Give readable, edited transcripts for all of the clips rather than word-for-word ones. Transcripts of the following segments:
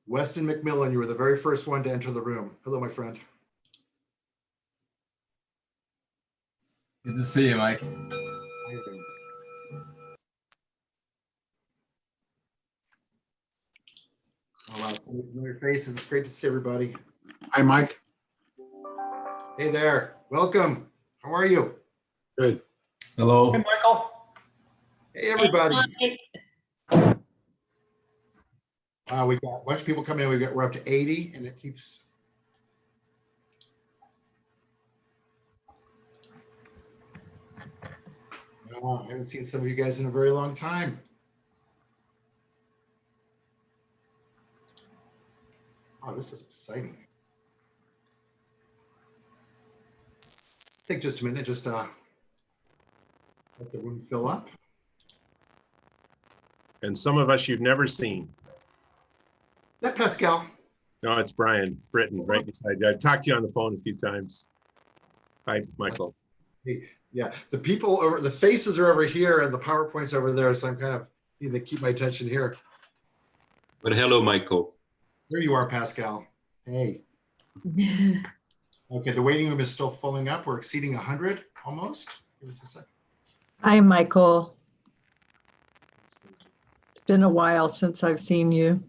Weston McMillan, you were the very first one to enter the room. Hello, my friend. Good to see you, Mike. Oh, wow, so many familiar faces. It's great to see everybody. Hi, Mike. Hey there. Welcome. How are you? Good. Hello. Hey, Michael. Hey, everybody. Hi. We got a bunch of people coming in. We're up to 80, and it keeps. Oh, I haven't seen some of you guys in a very long time. Oh, this is exciting. Take just a minute, just let the room fill up. And some of us you've never seen. Is that Pascal? No, it's Brian Britton right beside you. I've talked to you on the phone a few times. Hi, Michael. Yeah, the people over, the faces are over here and the PowerPoint's over there, so I'm kind of needing to keep my attention here. But hello, Michael. There you are, Pascal. Hey. Okay, the waiting room is still filling up. We're exceeding 100 almost. Give us a second. Hi, Michael. It's been a while since I've seen you.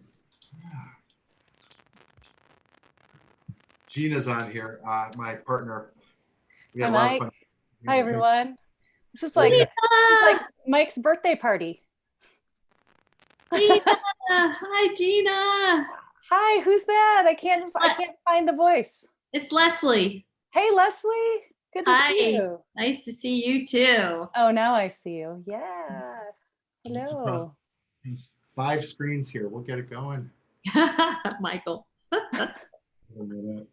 Gina's on here, my partner. We had Hi, a lot of Mike. fun. Hi, everyone. This is like Mike's birthday party. Gina, hi Gina. Hi, who's that? I can't find the voice. It's Leslie. Hey, Leslie. Good to Hi. see you. Nice to see you too. Oh, now I see you. Yeah. Hello. These 5 screens here. We'll get it going. Michael. A minute.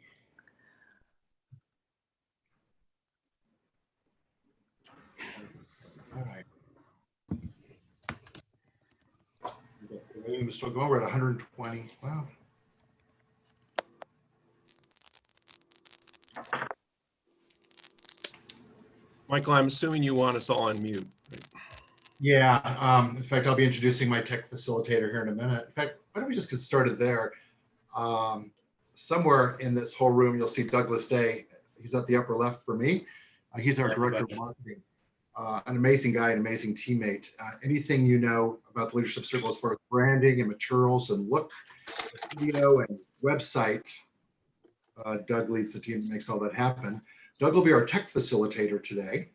All right. The waiting room is still going. We're at 120. Wow. Michael, I'm assuming you want us all on mute. Right? Yeah. In fact, I'll be introducing my tech facilitator here in a minute. In fact, why don't we just get started there? Somewhere in this whole room, you'll see Douglas Day. He's at the upper left for me. He's our director of marketing. An amazing guy, an amazing teammate. Anything you know about the Leadership Circle as far as branding and materials and look, video and website, Doug leads the team that makes all that happen. Doug will be our tech facilitator today.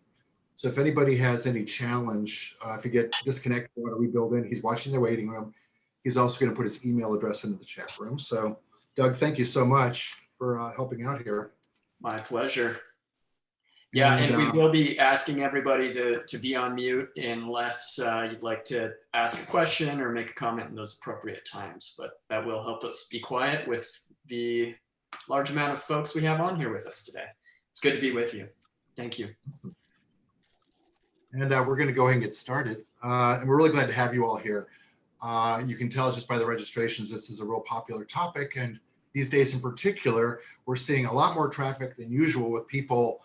So if anybody has any challenge, if you get disconnected, want to rebuild in, he's watching the waiting room. He's also going to put his email address into the chat room. So Doug, thank you so much for helping out here. My pleasure. Yeah, and we will be asking everybody to be on mute unless you'd like to ask a question or make a comment in those appropriate times. But that will help us be quiet with the large amount of folks we have on here with us today. It's good to be with you. Thank you. And we're going to go ahead and get started. And we're really glad to have you all here. You can tell just by the registrations, this is a real popular topic. And these days in particular, we're seeing a lot more traffic than usual with people,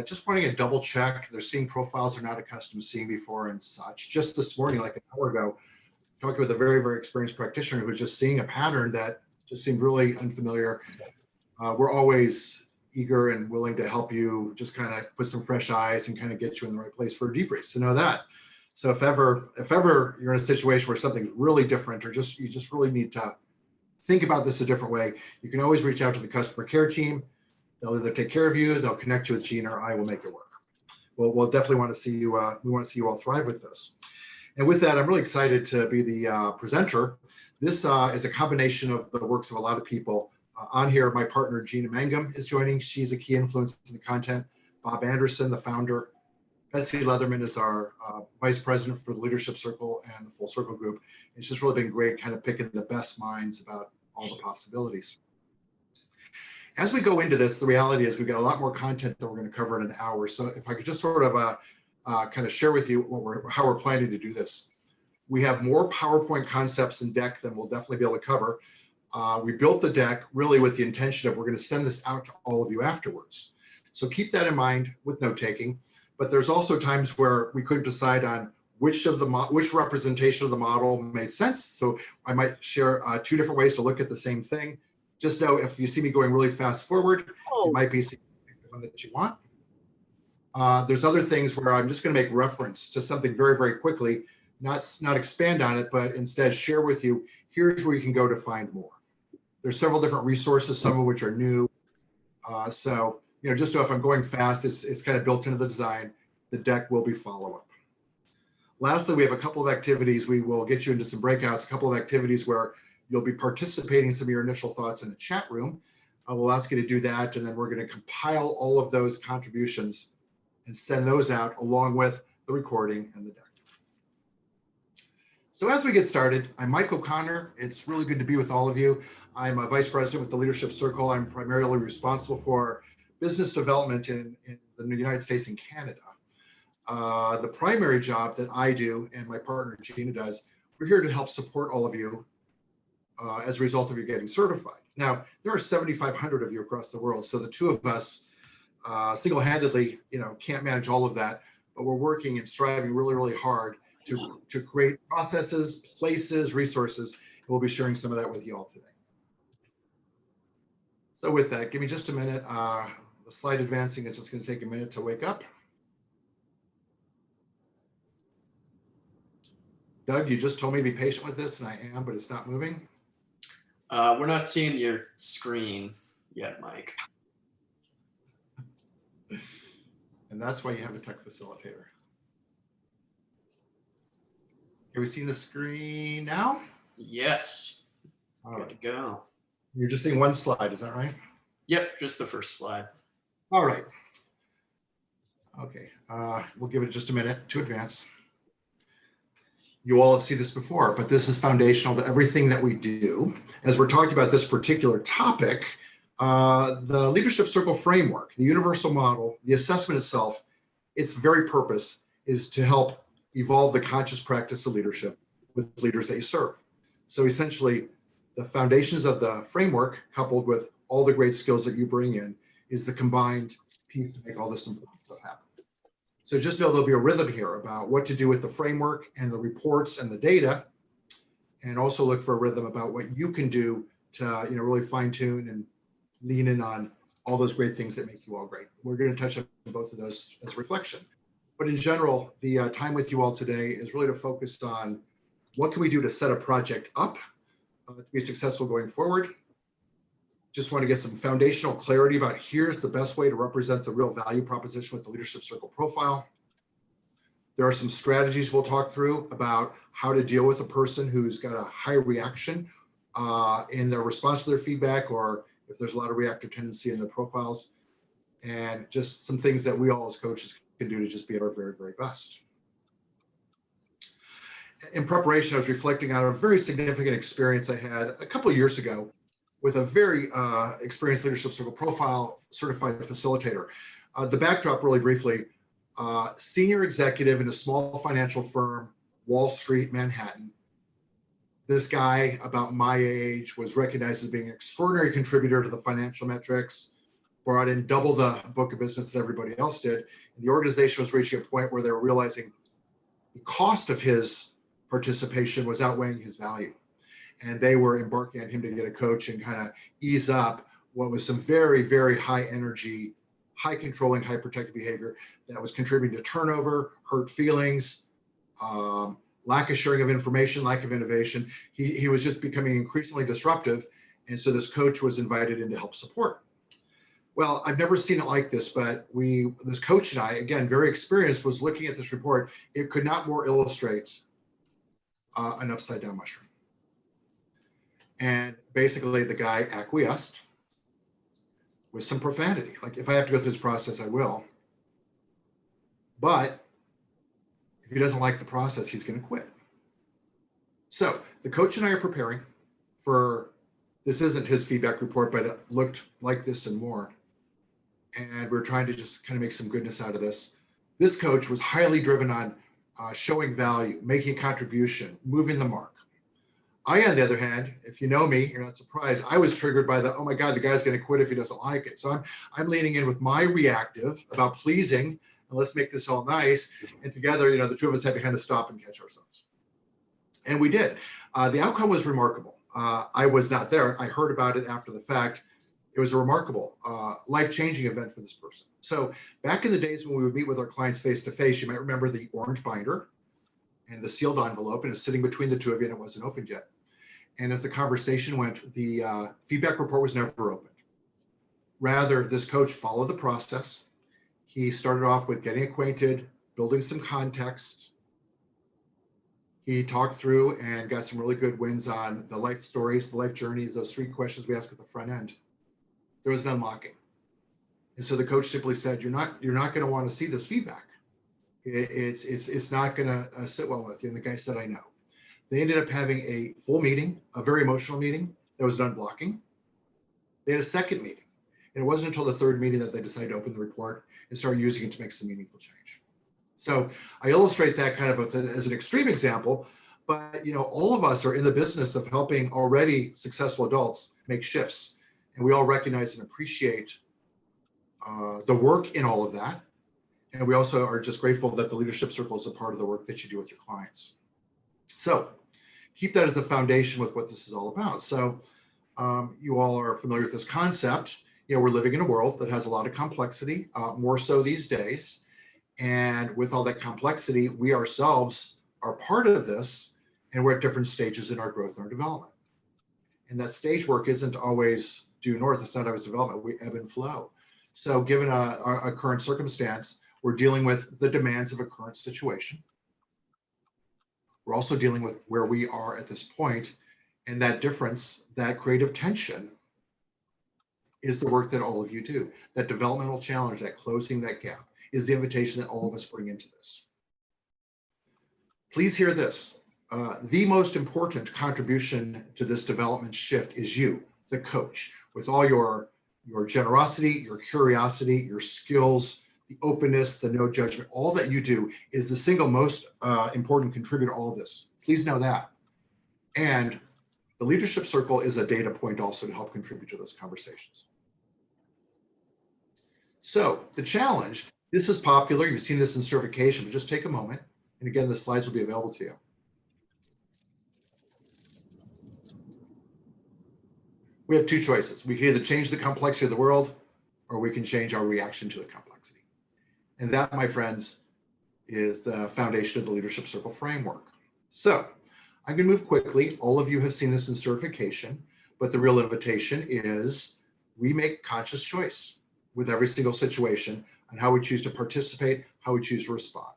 just wanting to double check. They're seeing profiles they're not accustomed to seeing before and such. Just this morning, like an hour ago, talking with a very, very experienced practitioner who was just seeing a pattern that just seemed really unfamiliar. We're always eager and willing to help you just kind of put some fresh eyes and kind of get you in the right place for a debrief. So know that. So if ever you're in a situation where something's really different or you just really need to think about this a different way, you can always reach out to the customer care team. They'll either take care of you, they'll connect you with Gina, or I will make it work. We'll definitely want to see you. We want to see you all thrive with this. And with that, I'm really excited to be the presenter. This is a combination of the works of a lot of people. On here, my partner, Gina Mangum, is joining. She's a key influence in the content. Bob Anderson, the founder. Betsy Leatherman is our vice president for the Leadership Circle and the Full Circle Group. It's just really been great kind of picking the best minds about all the possibilities. As we go into this, the reality is we've got a lot more content that we're going to cover in an hour. So if I could just sort of kind of share with you how we're planning to do this. We have more PowerPoint concepts and deck than we'll definitely be able to cover. We built the deck really with the intention of we're going to send this out to all of you afterwards. So keep that in mind with note taking. But there's also times where we couldn't decide on which representation of the model made sense. So I might share 2 different ways to look at the same thing. Just know if you see me going really fast forward, it might be the one that you want. There's other things where I'm just going to make reference to something very, very quickly, not expand on it, but instead share with you, here's where you can go to find more. There's several different resources, some of which are new. So, just know if I'm going fast, it's kind of built into the design. The deck will be follow-up. Lastly, we have a couple of activities. We will get you into some breakouts, a couple of activities where you'll be participating in some of your initial thoughts in the chat room. We'll ask you to do that, and then we're going to compile all of those contributions and send those out along with the recording and the deck. So as we get started, I'm Mike O'Connor. It's really good to be with all of you. I'm a vice president with the Leadership Circle. I'm primarily responsible for business development in the United States and Canada. The primary job that I do and my partner Gina does, we're here to help support all of you as a result of you getting certified. Now, there are 7,500 of you across the world, so the 2 of us single-handedly, can't manage all of that, but we're working and striving really, really hard to create processes, places, resources, and we'll be sharing some of that with you all today. So with that, give me just a minute. The slide advancing is just going to take a minute to wake up. Doug, you just told me to be patient with this, and I am, but it's not moving. We're not seeing your screen yet, Mike. And that's why you have a tech facilitator. Have we seen the screen now? Yes. All Good right. to go. You're just seeing one slide, is that right? Yep, just the first slide. All right. Okay, we'll give it just a minute to advance. You all have seen this before, but this is foundational to everything that we do. As we're talking about this particular topic, the Leadership Circle framework, the universal model, the assessment itself, its very purpose is to help evolve the conscious practice of leadership with leaders that you serve. So essentially, the foundations of the framework, coupled with all the great skills that you bring in, is the combined piece to make all this important stuff happen. So just know there'll be a rhythm here about what to do with the framework and the reports and the data, and also look for a rhythm about what you can do to really fine tune and lean in on all those great things that make you all great. We're going to touch on both of those as a reflection. But in general, the time with you all today is really to focus on what can we do to set a project up to be successful going forward. Just want to get some foundational clarity about here's the best way to represent the real value proposition with the Leadership Circle profile. There are some strategies we'll talk through about how to deal with a person who's got a high reaction in their response to their feedback, or if there's a lot of reactive tendency in their profiles, and just some things that we all as coaches can do to just be at our very, very best. In preparation, I was reflecting on a very significant experience I had a couple of years ago with a very experienced Leadership Circle profile certified facilitator. The backdrop really briefly, senior executive in a small financial firm, Wall Street, Manhattan. This guy, about my age, was recognized as being an extraordinary contributor to the financial metrics, brought in double the book of business that everybody else did. And the organization was reaching a point where they were realizing the cost of his participation was outweighing his value. And they were embarking on him to get a coach and kind of ease up what was some very, very high energy, high controlling, high protective behavior that was contributing to turnover, hurt feelings, lack of sharing of information, lack of innovation. He was just becoming increasingly disruptive. And so this coach was invited in to help support. Well, I've never seen it like this, but this coach and I, again, very experienced, was looking at this report. It could not more illustrate an upside down mushroom. And basically the guy acquiesced with some profanity. Like, if I have to go through this process, I will. But if he doesn't like the process, he's going to quit. So the coach and I are preparing for, this isn't his feedback report, but it looked like this and more. And we're trying to just kind of make some goodness out of this. This coach was highly driven on showing value, making a contribution, moving the mark. I, on the other hand, if you know me, you're not surprised, I was triggered by the, oh my God, the guy's going to quit if he doesn't like it. So I'm leaning in with my reactive about pleasing and let's make this all nice. And together, the two of us had to kind of stop and catch ourselves. And we did. The outcome was remarkable. I was not there. I heard about it after the fact. It was a remarkable, life-changing event for this person. So back in the days when we would meet with our clients face-to-face, you might remember the orange binder and the sealed envelope, and it's sitting between the two of you, and it wasn't opened yet. And as the conversation went, the feedback report was never opened. Rather, this coach followed the process. He started off with getting acquainted, building some context. He talked through and got some really good wins on the life stories, the life journeys, those 3 questions we ask at the front end. There was an unlocking. And so the coach simply said, you're not going to want to see this feedback. It's not going to sit well with you. And the guy said, I know. They ended up having a full meeting, a very emotional meeting that was done blocking. They had a second meeting. And it wasn't until the third meeting that they decided to open the report and start using it to make some meaningful change. So I illustrate that kind of as an extreme example, but all of us are in the business of helping already successful adults make shifts. And we all recognize and appreciate the work in all of that. And we also are just grateful that the leadership circle is a part of the work that you do with your clients. So keep that as a foundation with what this is all about. So you all are familiar with this concept. We're living in a world that has a lot of complexity, more so these days. And with all that complexity, we ourselves are part of this, and we're at different stages in our growth and our development. And that stage work isn't always due north. It's not always development. We ebb and flow. So given a current circumstance, we're dealing with the demands of a current situation. We're also dealing with where we are at this point, and that difference, that creative tension, is the work that all of you do. That developmental challenge, that closing that gap, is the invitation that all of us bring into this. Please hear this. The most important contribution to this development shift is you, the coach, with all your generosity, your curiosity, your skills, the openness, the no judgment. All that you do is the single most important contributor to all of this. Please know that. And the leadership circle is a data point also to help contribute to those conversations. So the challenge, this is popular. You've seen this in certification, but just take a moment. And again, the slides will be available to you. We have 2 choices. We can either change the complexity of the world, or we can change our reaction to the complexity. And that, my friends, is the foundation of the leadership circle framework. So I'm going to move quickly. All of you have seen this in certification, but the real invitation is we make conscious choice with every single situation on how we choose to participate, how we choose to respond.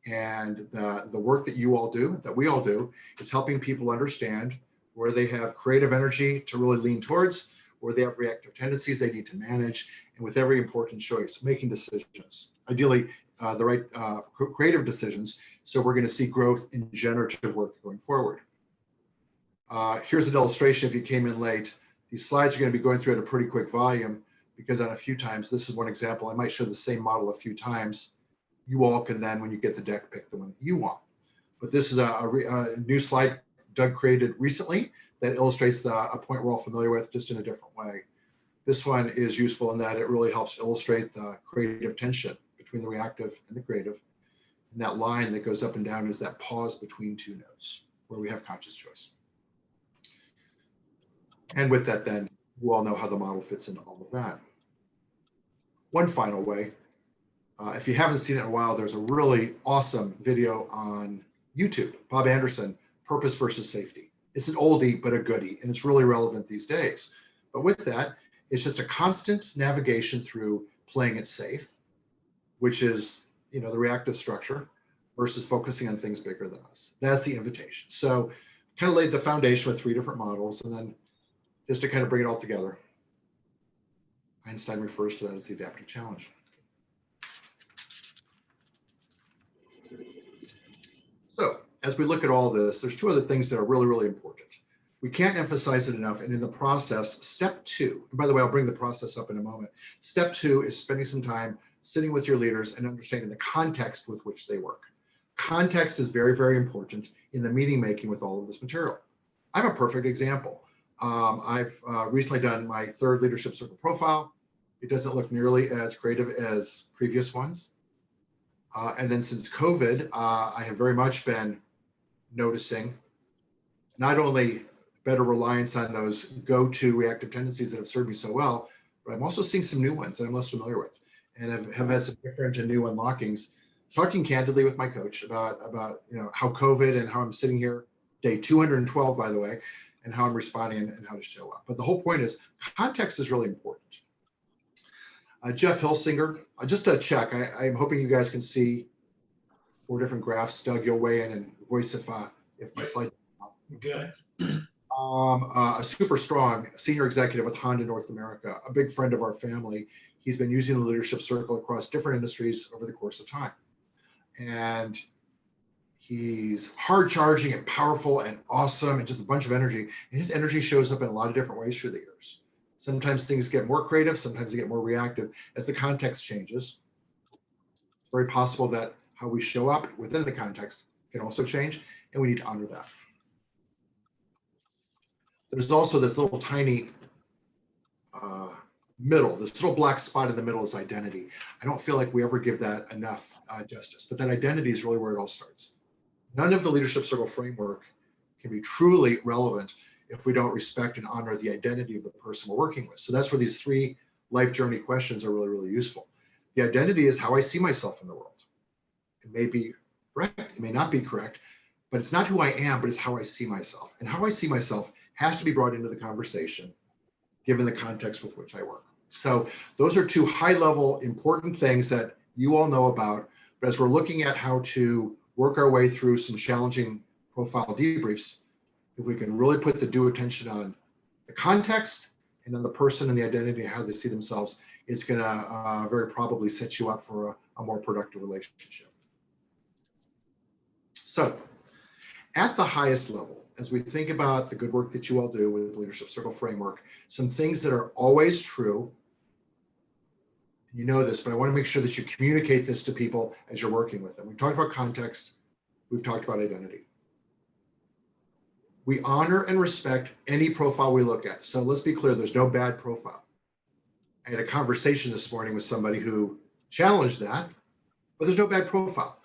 And the work that you all do, that we all do, is helping people understand where they have creative energy to really lean towards, where they have reactive tendencies they need to manage, and with every important choice, making decisions, ideally the right creative decisions. So we're going to see growth in generative work going forward. Here's an illustration if you came in late. These slides are going to be going through at a pretty quick volume because on a few times, this is one example. I might show the same model a few times. You all can then, when you get the deck, pick the one that you want. But this is a new slide Doug created recently that illustrates a point we're all familiar with, just in a different way. This one is useful in that it really helps illustrate the creative tension between the reactive and the creative. And that line that goes up and down is that pause between 2 notes where we have conscious choice. And with that, then, you all know how the model fits into all of that. One final way, if you haven't seen it in a while, there's a really awesome video on YouTube, Bob Anderson, Purpose versus Safety. It's an oldie, but a goodie, and it's really relevant these days. But with that, it's just a constant navigation through playing it safe, which is, the reactive structure, versus focusing on things bigger than us. That's the invitation. So kind of laid the foundation with 3 different models, and then just to kind of bring it all together, Einstein refers to that as the adaptive challenge. So as we look at all this, there's 2 other things that are really, really important. We can't emphasize it enough. And in the process, step 2, and by the way, I'll bring the process up in a moment. Step 2 is spending some time sitting with your leaders and understanding the context with which they work. Context is very, very important in the meeting making with all of this material. I'm a perfect example. I've recently done my 3rd leadership circle profile. It doesn't look nearly as creative as previous ones. And then since COVID, I have very much been noticing not only better reliance on those go-to reactive tendencies that have served me so well, but I'm also seeing some new ones that I'm less familiar with, and have had some different and new unlockings. Talking candidly with my coach about how COVID and how I'm sitting here, day 212, by the way, and how I'm responding and how to show up. But the whole point is context is really important. Jeff Hilsinger, just to check, I'm hoping you guys can see 4 different graphs. Doug, you'll weigh in and voice if my slide. Good. A super strong senior executive with Honda North America, a big friend of our family. He's been using the leadership circle across different industries over the course of time. And he's hard charging and powerful and awesome and just a bunch of energy. And his energy shows up in a lot of different ways through the years. Sometimes things get more creative, sometimes they get more reactive as the context changes. It's very possible that how we show up within the context can also change, and we need to honor that. There's also this little tiny middle, this little black spot in the middle is identity. I don't feel like we ever give that enough justice, but that identity is really where it all starts. None of the leadership circle framework can be truly relevant if we don't respect and honor the identity of the person we're working with. So that's where these 3 life journey questions are really, really useful. The identity is how I see myself in the world. It may be correct, it may not be correct, but it's not who I am, but it's how I see myself. And how I see myself has to be brought into the conversation given the context with which I work. So those are 2 high-level important things that you all know about. But as we're looking at how to work our way through some challenging profile debriefs, if we can really put the due attention on the context and on the person and the identity and how they see themselves, it's going to very probably set you up for a more productive relationship. So at the highest level, as we think about the good work that you all do with the Leadership Circle Framework, some things that are always true, you know this, but I want to make sure that you communicate this to people as you're working with them. We've talked about context, we've talked about identity. We honor and respect any profile we look at. So let's be clear, there's no bad profile. I had a conversation this morning with somebody who challenged that, but there's no bad profile.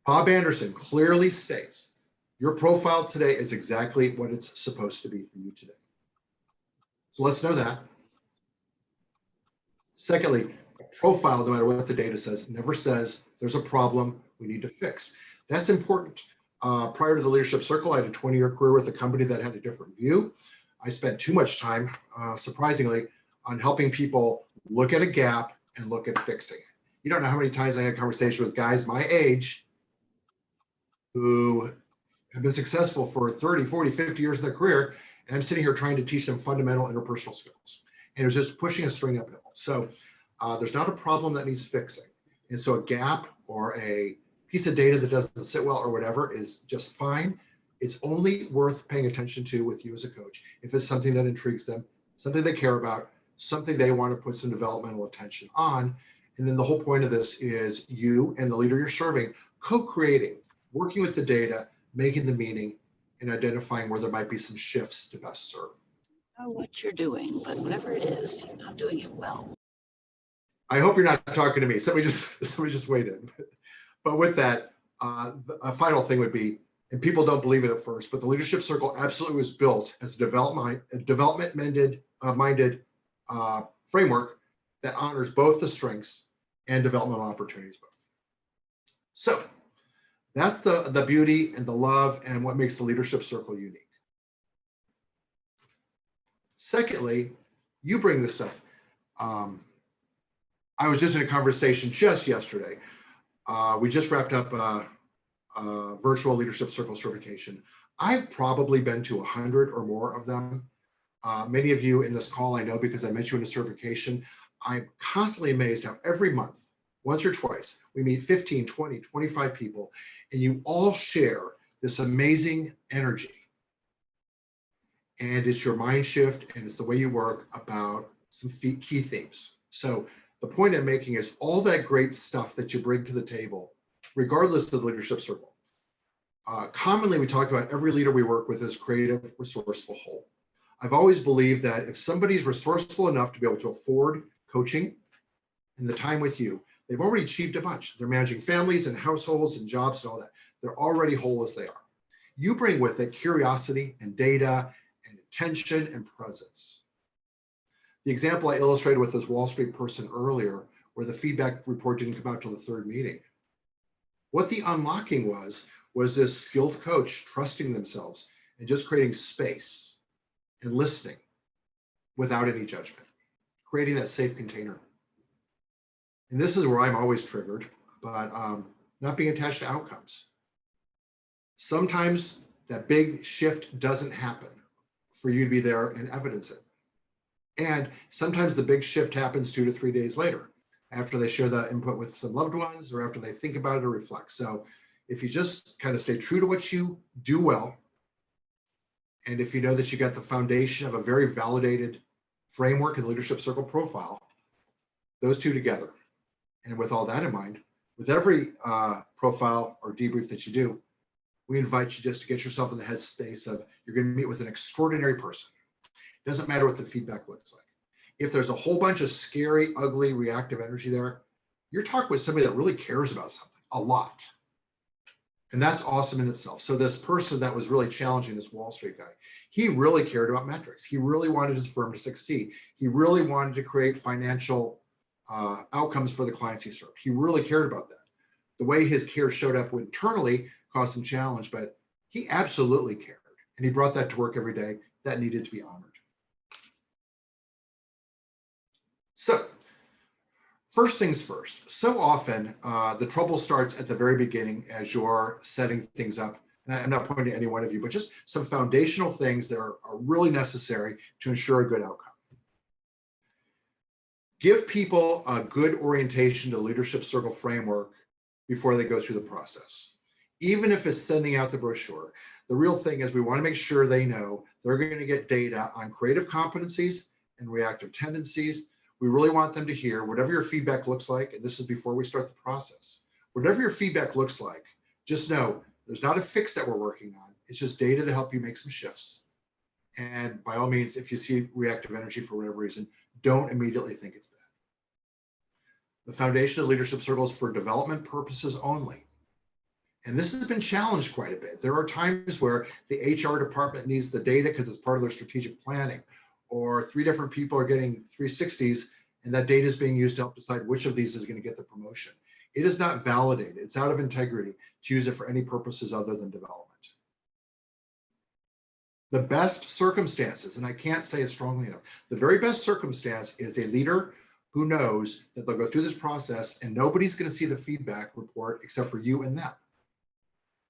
Bob Anderson clearly states, your profile today is exactly what it's supposed to be for you today. So let's know that. Secondly, a profile, no matter what the data says, never says there's a problem we need to fix. That's important. Prior to the Leadership Circle, I had a 20-year career with a company that had a different view. I spent too much time, surprisingly, on helping people look at a gap and look at fixing it. You don't know how many times I had conversations with guys my age who have been successful for 30, 40, 50 years in their career, and I'm sitting here trying to teach them fundamental interpersonal skills. And it was just pushing a string uphill. So there's not a problem that needs fixing. And so a gap or a piece of data that doesn't sit well or whatever is just fine. It's only worth paying attention to with you as a coach if it's something that intrigues them, something they care about, something they want to put some developmental attention on. And then the whole point of this is you and the leader you're serving co-creating, working with the data, making the meaning, and identifying where there might be some shifts to best serve. Know what you're doing, but whatever it is, you're not doing it well. I hope you're not talking to me. Somebody just weighed in. But with that, a final thing would be, and people don't believe it at first, but the Leadership Circle absolutely was built as a development-minded framework that honors both the strengths and developmental opportunities both. So that's the beauty and the love and what makes the Leadership Circle unique. Secondly, you bring this stuff. I was just in a conversation just yesterday. We just wrapped up a virtual Leadership Circle certification. I've probably been to 100 or more of them. Many of you in this call I know because I met you in a certification. I'm constantly amazed how every month, once or twice, we meet 15, 20, 25 people, and you all share this amazing energy. And it's your mind shift and it's the way you work about some key themes. So the point I'm making is all that great stuff that you bring to the table, regardless of the Leadership Circle. Commonly, we talk about every leader we work with is creative, resourceful, whole. I've always believed that if somebody's resourceful enough to be able to afford coaching and the time with you, They've already achieved a bunch. They're managing families and households and jobs and all that. They're already whole as they are. You bring with it curiosity and data and attention and presence. The example I illustrated with this Wall Street person earlier, where the feedback report didn't come out till the third meeting. What the unlocking was this skilled coach trusting themselves and just creating space and listening without any judgment, creating that safe container. And this is where I'm always triggered, but not being attached to outcomes. Sometimes that big shift doesn't happen for you to be there and evidence it. And sometimes the big shift happens 2 to 3 days later, after they share the input with some loved ones or after they think about it or reflect. So if you just kind of stay true to what you do well, and if you know that you got the foundation of a very validated framework and leadership circle profile, those two together. And with all that in mind, with every profile or debrief that you do, we invite you just to get yourself in the headspace of you're going to meet with an extraordinary person. It doesn't matter what the feedback looks like. If there's a whole bunch of scary, ugly, reactive energy there, you're talking with somebody that really cares about something a lot. And that's awesome in itself. So this person that was really challenging, this Wall Street guy, he really cared about metrics. He really wanted his firm to succeed. He really wanted to create financial outcomes for the clients he served. He really cared about that. The way his care showed up internally caused some challenge, but he absolutely cared. And he brought that to work every day. That needed to be honored. So first things first, so often the trouble starts at the very beginning as you're setting things up. And I'm not pointing to any one of you, but just some foundational things that are really necessary to ensure a good outcome. Give people a good orientation to leadership circle framework before they go through the process. Even if it's sending out the brochure, the real thing is we want to make sure they know they're going to get data on creative competencies and reactive tendencies. We really want them to hear whatever your feedback looks like, and this is before we start the process. Whatever your feedback looks like, just know there's not a fix that we're working on. It's just data to help you make some shifts. And by all means, if you see reactive energy for whatever reason, don't immediately think it's bad. The foundation of leadership circles for development purposes only. And this has been challenged quite a bit. There are times where the HR department needs the data because it's part of their strategic planning, or 3 different people are getting 360s and that data is being used to help decide which of these is going to get the promotion. It is not validated. It's out of integrity to use it for any purposes other than development. The best circumstances, and I can't say it strongly enough, the very best circumstance is a leader who knows that they'll go through this process and nobody's going to see the feedback report except for you and them.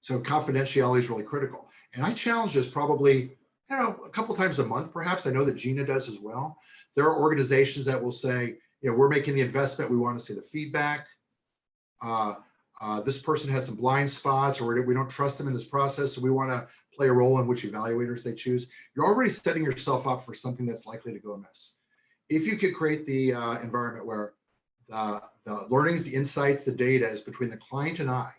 So confidentiality is really critical. And I challenge this probably, a couple times a month, perhaps. I know that Gina does as well. There are organizations that will say, we're making the investment. We want to see the feedback. This person has some blind spots, or we don't trust them in this process. So we want to play a role in which evaluators they choose. You're already setting yourself up for something that's likely to go amiss. If you could create the environment where the learnings, the insights, the data is between the client and I,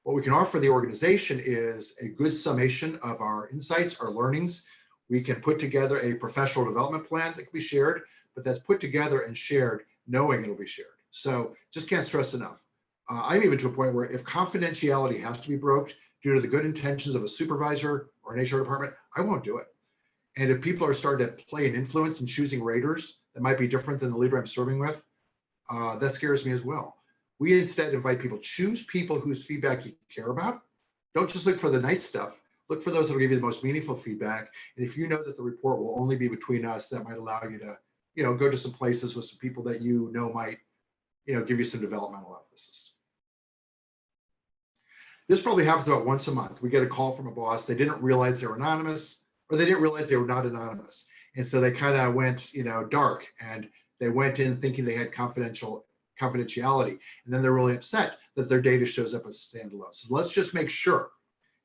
what we can offer the organization is a good summation of our insights, our learnings. We can put together a professional development plan that can be shared, but that's put together and shared knowing it'll be shared. So just can't stress enough. I'm even to a point where if confidentiality has to be broached due to the good intentions of a supervisor or an HR department, I won't do it. And if people are starting to play an influence in choosing raters that might be different than the leader I'm serving with, that scares me as well. We instead invite people, choose people whose feedback you care about. Don't just look for the nice stuff. Look for those that will give you the most meaningful feedback. And if you know that the report will only be between us, that might allow you to, go to some places with some people that might, give you some developmental emphasis. This probably happens about once a month. We get a call from a boss. They didn't realize they were anonymous, or they didn't realize they were not anonymous. And so they kind of went, dark, and they went in thinking they had confidentiality, and then they're really upset that their data shows up as standalone. So let's just make sure,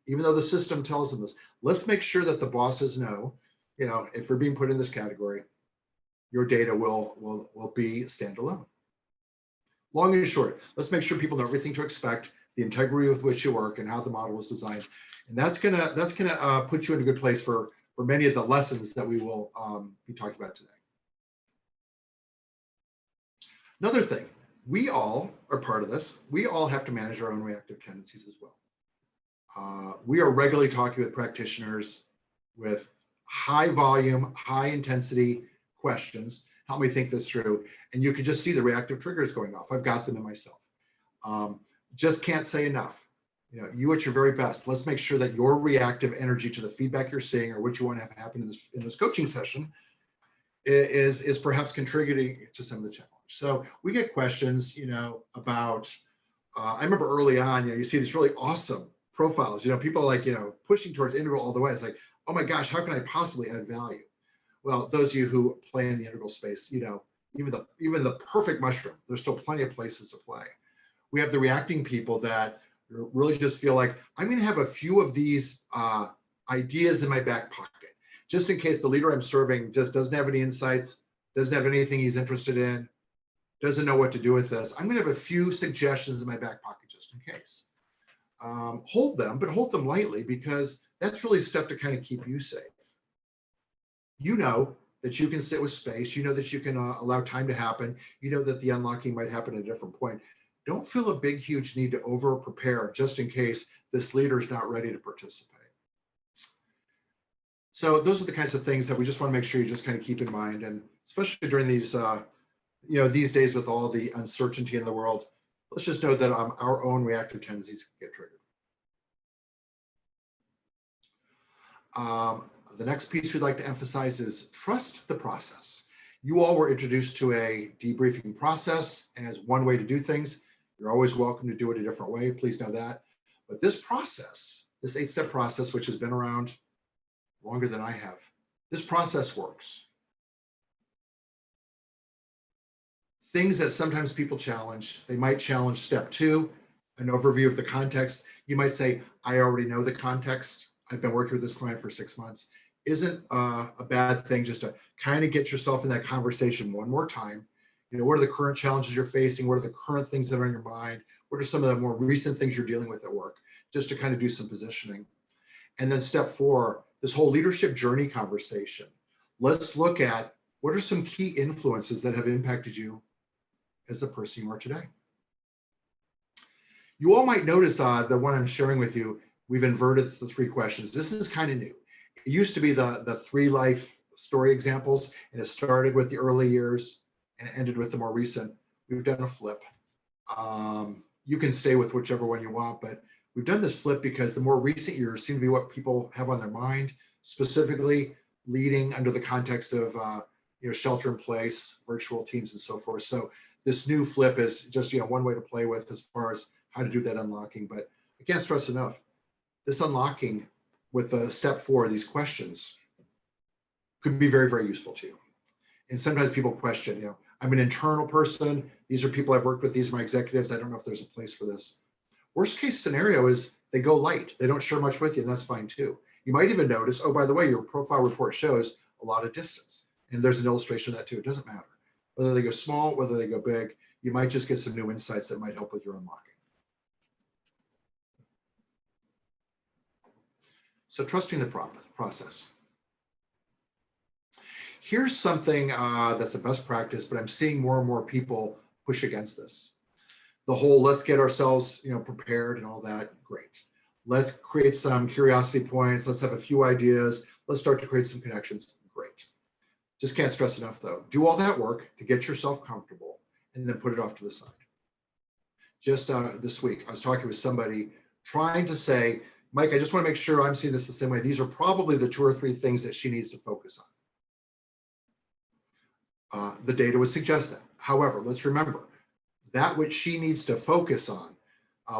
even though the system tells them this, let's make sure that the bosses know, if we're being put in this category, your data will be standalone. Long and short, let's make sure people know everything to expect, the integrity with which you work, and how the model was designed, and that's gonna put you in a good place for many of the lessons that we will be talking about today. Another thing, we all are part of this. We all have to manage our own reactive tendencies as well. We are regularly talking with practitioners with high volume, high intensity questions. Help me think this through. And you can just see the reactive triggers going off. I've got them in myself. Just can't say enough. You at your very best. Let's make sure that your reactive energy to the feedback you're seeing or what you want to have happen in this coaching session is perhaps contributing to some of the challenge. So we get questions, about, I remember early on, you see these really awesome profiles, people are like, pushing towards integral all the way. It's like, oh my gosh, how can I possibly add value? Well, those of you who play in the integral space, even the perfect mushroom, there's still plenty of places to play. We have the reacting people that really just feel like I'm going to have a few of these ideas in my back pocket, just in case the leader I'm serving just doesn't have any insights, doesn't have anything he's interested in, doesn't know what to do with this. I'm going to have a few suggestions in my back pocket just in case. Hold them, but hold them lightly, because that's really stuff to kind of keep you safe. You know that you can sit with space. You know that you can allow time to happen. You know that the unlocking might happen at a different point. Don't feel a big, huge need to over prepare just in case this leader is not ready to participate. So those are the kinds of things that we just want to make sure you just kind of keep in mind. And especially during these, these days with all the uncertainty in the world, let's just know that our own reactive tendencies can get triggered. The next piece we'd like to emphasize is trust the process. You all were introduced to a debriefing process as one way to do things. You're always welcome to do it a different way. Please know that. But this process, this 8-step process, which has been around longer than I have, this process works. Things that sometimes people challenge, they might challenge step 2, an overview of the context. You might say, I already know the context. I've been working with this client for 6 months. Isn't a bad thing just to kind of get yourself in that conversation one more time. What are the current challenges you're facing? What are the current things that are on your mind? What are some of the more recent things you're dealing with at work? Just to kind of do some positioning. And then step 4, this whole leadership journey conversation. Let's look at what are some key influences that have impacted you as the person you are today. You all might notice the one I'm sharing with you, we've inverted the 3 questions. This is kind of new. It used to be the 3 life story examples, and it started with the early years and it ended with the more recent. We've done a flip. You can stay with whichever one you want, but we've done this flip because the more recent years seem to be what people have on their mind, specifically leading under the context of shelter in place, virtual teams, and so forth. So this new flip is just one way to play with as far as how to do that unlocking. But I can't stress enough, this unlocking with the step 4, these questions could be very, very useful to you. And sometimes people question, I'm an internal person. These are people I've worked with. These are my executives. I don't know if there's a place for this. Worst case scenario is they go light. They don't share much with you, and that's fine too. You might even notice, oh, by the way, your profile report shows a lot of distance. And there's an illustration of that too. It doesn't matter. Whether they go small, whether they go big, you might just get some new insights that might help with your unlocking. So trusting the process. Here's something that's a best practice, but I'm seeing more and more people push against this. The whole let's get ourselves prepared and all that, great. Let's create some curiosity points. Let's have a few ideas. Let's start to create some connections, great. Just can't stress enough though. Do all that work to get yourself comfortable and then put it off to the side. Just this week, I was talking with somebody trying to say, Mike, I just want to make sure I'm seeing this the same way. These are probably the 2 or 3 things that she needs to focus on. The data would suggest that. However, let's remember that which she needs to focus on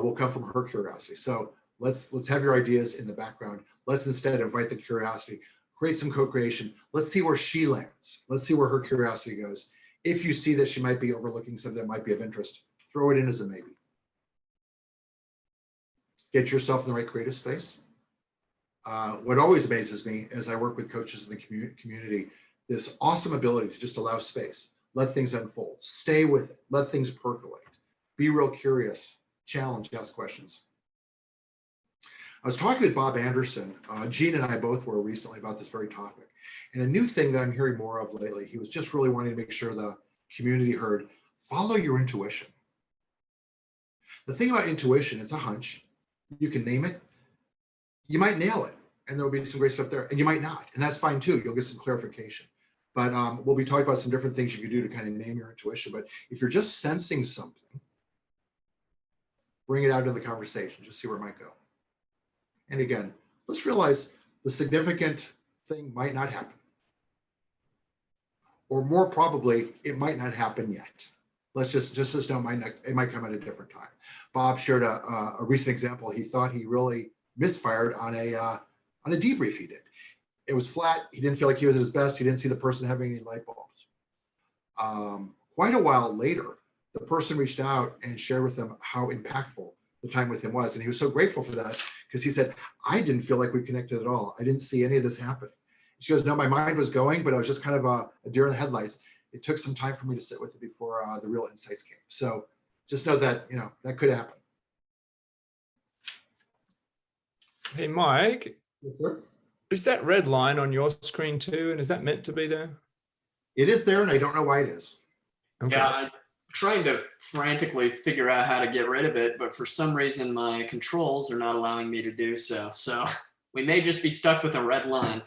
will come from her curiosity. So let's have your ideas in the background. Let's instead invite the curiosity, create some co-creation. Let's see where she lands. Let's see where her curiosity goes. If you see that she might be overlooking something that might be of interest, throw it in as a maybe. Get yourself in the right creative space. What always amazes me as I work with coaches in the community, this awesome ability to just allow space, let things unfold, stay with it, let things percolate, be real curious, challenge, ask questions. I was talking with Bob Anderson, Gene and I both were recently about this very topic. And a new thing that I'm hearing more of lately, he was just really wanting to make sure the community heard, follow your intuition. The thing about intuition, it's a hunch. You can name it. You might nail it, and there'll be some great stuff there, and you might not, and that's fine too. You'll get some clarification. But we'll be talking about some different things you can do to kind of name your intuition. But if you're just sensing something, bring it out into the conversation, just see where it might go. And again, let's realize the significant thing might not happen. Or more probably, it might not happen yet. Let's just know it might come at a different time. Bob shared a recent example. He thought he really misfired on a debrief he did. It was flat. He didn't feel like he was at his best. He didn't see the person having any light bulbs. Quite a while later, the person reached out and shared with him how impactful the time with him was. And he was so grateful for that because he said, I didn't feel like we connected at all. I didn't see any of this happening. She goes, no, my mind was going, but I was just kind of a deer in the headlights. It took some time for me to sit with it before the real insights came. So just know that, that could happen. Hey, Mike, Yes, sir. is that red line on your screen too? And is that meant to be there? It is there, and I don't know why it is. Okay. Yeah, I'm trying to frantically figure out how to get rid of it, but for some reason my controls are not allowing me to do so. So we may just be stuck with a red line.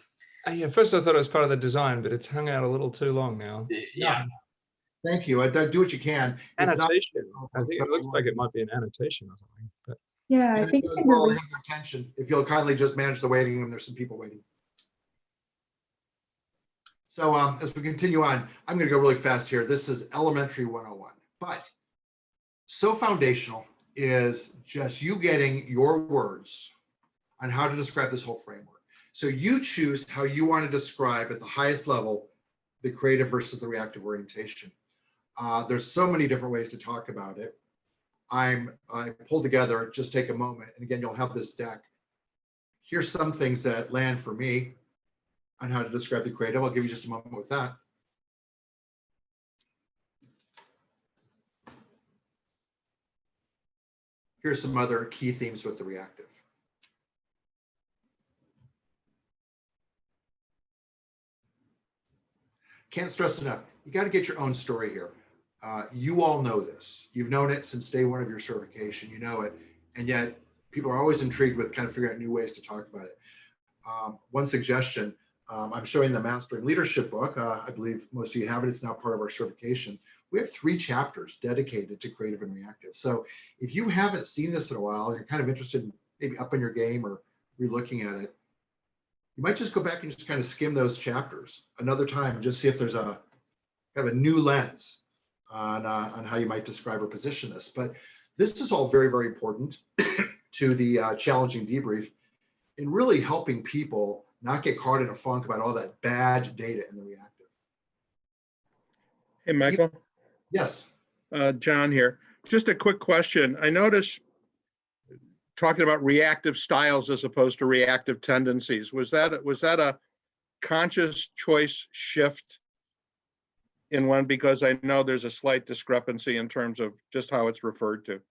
Yeah, first I thought it was part of the design, but it's hung out a little too long now. Yeah. Thank you. Do what you can. It's not- Annotation. I think it looks like it might be an annotation or something. But Yeah, I And think it does I well, delete- have your attention. If you'll kindly just manage the waiting room, there's some people waiting. So as we continue on, I'm going to go really fast here. This is elementary 101, but so foundational is just you getting your words on how to describe this whole framework. So you choose how you want to describe at the highest level the creative versus the reactive orientation. There's so many different ways to talk about it. I pulled together, just take a moment, and again, you'll have this deck. Here's some things that land for me on how to describe the creative. I'll give you just a moment with that. Here's some other key themes with the reactive. Can't stress enough, you got to get your own story here. You all know this. You've known it since day one of your certification. You know it, and yet people are always intrigued with kind of figuring out new ways to talk about it. One suggestion, I'm showing the Mastering Leadership book. I believe most of you have it. It's now part of our certification. We have 3 chapters dedicated to creative and reactive. So if you haven't seen this in a while, you're kind of interested in maybe upping your game or re-looking at it, you might just go back and just kind of skim those chapters another time and just see if there's a kind of a new lens on how you might describe or position this. But this is all very, very important to the challenging debrief in really helping people not get caught in a funk about all that bad data in the reactive. Hey, Michael. Yes. John here. Just a quick question. I noticed talking about reactive styles as opposed to reactive tendencies. Was that a conscious choice shift in one? Because I know there's a slight discrepancy in terms of just how it's referred to.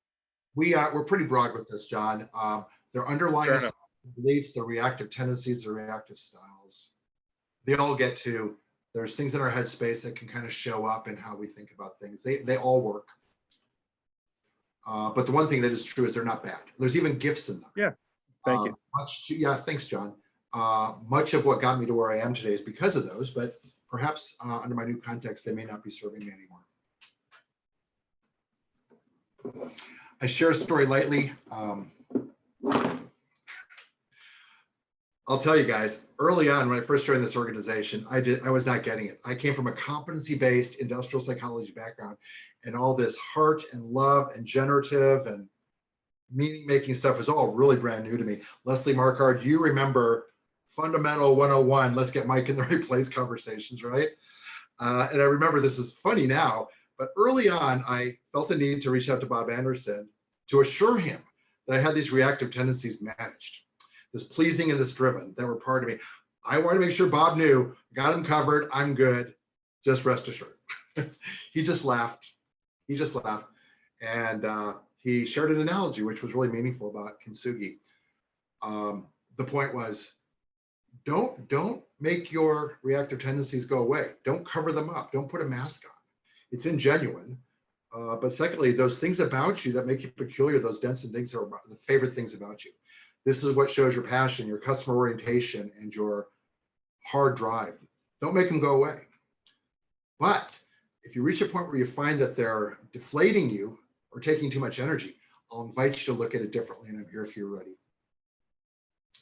We're pretty broad with this, John. Their underlying beliefs, their reactive tendencies, their reactive styles, they all get to, there's things in our headspace that can kind of show up in how we think about things. They all work. But the one thing that is true is they're not bad. There's even gifts in them. Yeah, thank you. Thanks, John. Much of what got me to where I am today is because of those, but perhaps under my new context, they may not be serving me anymore. I share a story lightly. I'll tell you guys, early on when I first joined this organization, I was not getting it. I came from a competency-based industrial psychology background, and all this heart and love and generative and meaning-making stuff was all really brand new to me. Leslie Markard, you remember Fundamental 101, let's get Mike in the right place conversations, right? And I remember, this is funny now, but early on, I felt a need to reach out to Bob Anderson to assure him that I had these reactive tendencies managed. This pleasing and this driven that were part of me. I want to make sure Bob knew, got him covered, I'm good, just rest assured. He just laughed. And he shared an analogy, which was really meaningful about kintsugi. The point was, don't make your reactive tendencies go away. Don't cover them up. Don't put a mask on. It's ingenuine, But secondly, those things about you that make you peculiar, those dense and things are the favorite things about you. This is what shows your passion, your customer orientation, and your hard drive. Don't make them go away. But if you reach a point where you find that they're deflating you or taking too much energy, I'll invite you to look at it differently, and I'm here if you're ready.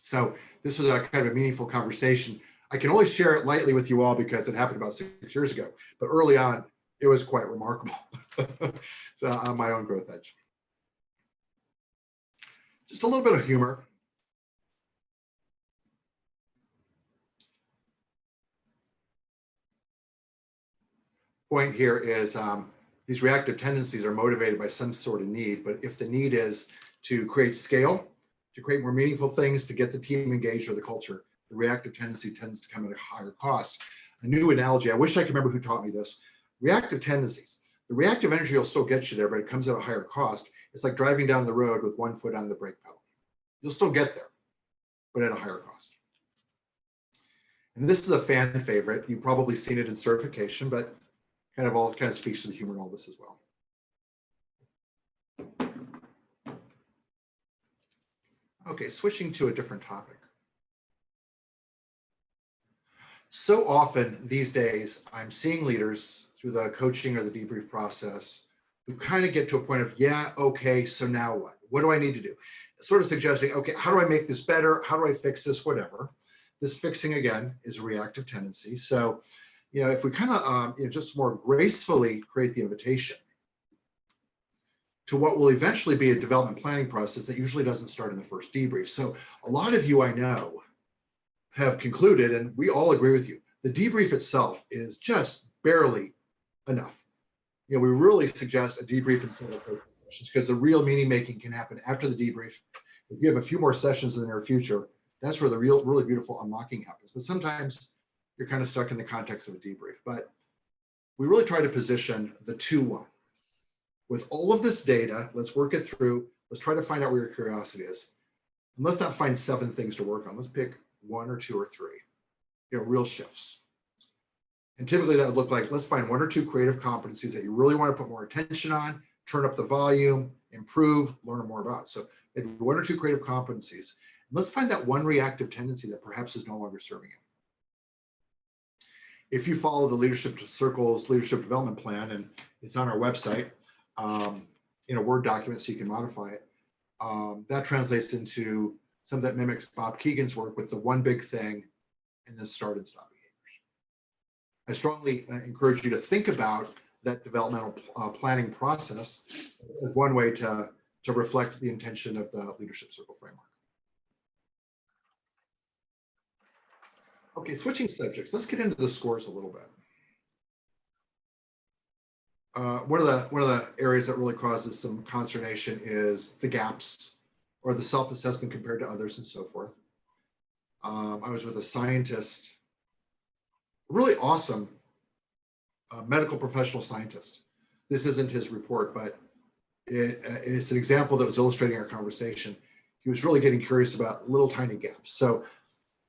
So this was a kind of a meaningful conversation. I can only share it lightly with you all because it happened about 6 years ago, but early on, it was quite remarkable. So on my own growth edge. Just a little bit of humor. Point here is these reactive tendencies are motivated by some sort of need, but if the need is to create scale, to create more meaningful things, to get the team engaged or the culture, the reactive tendency tends to come at a higher cost. A new analogy, I wish I could remember who taught me this. Reactive tendencies. The reactive energy will still get you there, but it comes at a higher cost. It's like driving down the road with one foot on the brake pedal. You'll still get there, but at a higher cost. And this is a fan favorite. You've probably seen it in certification, but kind of speaks to the humor in all this as well. Okay, switching to a different topic. So often these days, I'm seeing leaders through the coaching or the debrief process who kind of get to a point of, yeah, okay, so now what? What do I need to do? Sort of suggesting, okay, how do I make this better? How do I fix this? Whatever. This fixing, again, is a reactive tendency. So, if we kind of, just more gracefully create the invitation to what will eventually be a development planning process that usually doesn't start in the first debrief. So a lot of you I know have concluded, and we all agree with you, the debrief itself is just barely enough. We really suggest a debrief in single coaching sessions because the real meaning making can happen after the debrief. If you have a few more sessions in the near future, that's where the really beautiful unlocking happens. But sometimes you're kind of stuck in the context of a debrief. But we really try to position the 2-1. With all of this data, let's work it through. Let's try to find out where your curiosity is. And let's not find 7 things to work on. Let's pick 1 or 2 or 3, real shifts. And typically that would look like, let's find 1 or 2 creative competencies that you really want to put more attention on, turn up the volume, improve, learn more about. So maybe 1 or 2 creative competencies. And let's find that one reactive tendency that perhaps is no longer serving you. If you follow the Leadership Circle's leadership development plan, and it's on our website in a Word document so you can modify it, that translates into some that mimics Bob Keegan's work with the one big thing and then start and stop behaviors. I strongly encourage you to think about that developmental planning process as one way to reflect the intention of the Leadership Circle framework. Okay, switching subjects. Let's get into the scores a little bit. One of the areas that really causes some consternation is the gaps or the self-assessment compared to others and so forth. I was with a scientist, really awesome medical professional scientist. This isn't his report, but it's an example that was illustrating our conversation. He was really getting curious about little tiny gaps. So,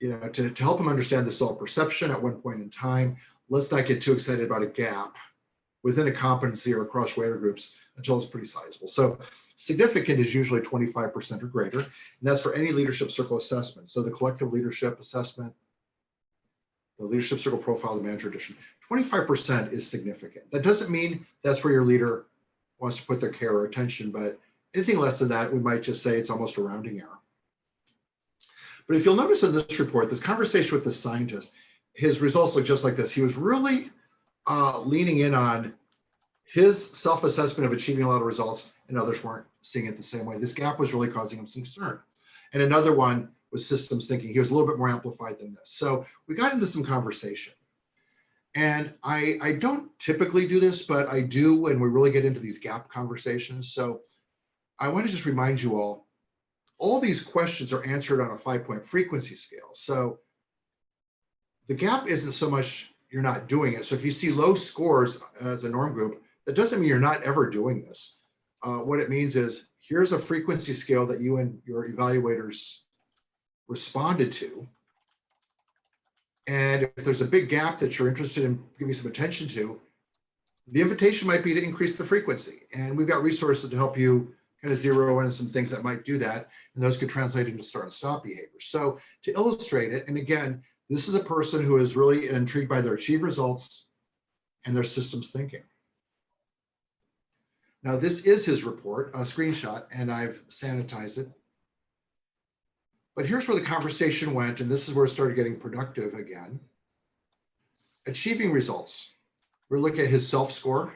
to help him understand the self-perception at one point in time, let's not get too excited about a gap within a competency or across greater groups until it's pretty sizable. So significant is usually 25% or greater, and that's for any Leadership Circle assessment. So the collective leadership assessment, the Leadership Circle profile, the manager edition, 25% is significant. That doesn't mean that's where your leader wants to put their care or attention, but anything less than that, we might just say it's almost a rounding error. But if you'll notice in this report, this conversation with the scientist, his results look just like this. He was really leaning in on his self-assessment of achieving a lot of results, and others weren't seeing it the same way. This gap was really causing him some concern. And another one was systems thinking. He was a little bit more amplified than this. So we got into some conversation. And I don't typically do this, but I do when we really get into these gap conversations. So I want to just remind you all these questions are answered on a 5-point frequency scale. So the gap isn't so much you're not doing it. So if you see low scores as a norm group, that doesn't mean you're not ever doing this. What it means is here's a frequency scale that you and your evaluators responded to. And if there's a big gap that you're interested in giving some attention to, The invitation might be to increase the frequency. And we've got resources to help you kind of zero in some things that might do that. And those could translate into start and stop behavior. So to illustrate it, and again, this is a person who is really intrigued by their achieved results and their systems thinking. Now, this is his report, a screenshot, and I've sanitized it. But here's where the conversation went, and this is where it started getting productive again. Achieving results. We're looking at his self-score,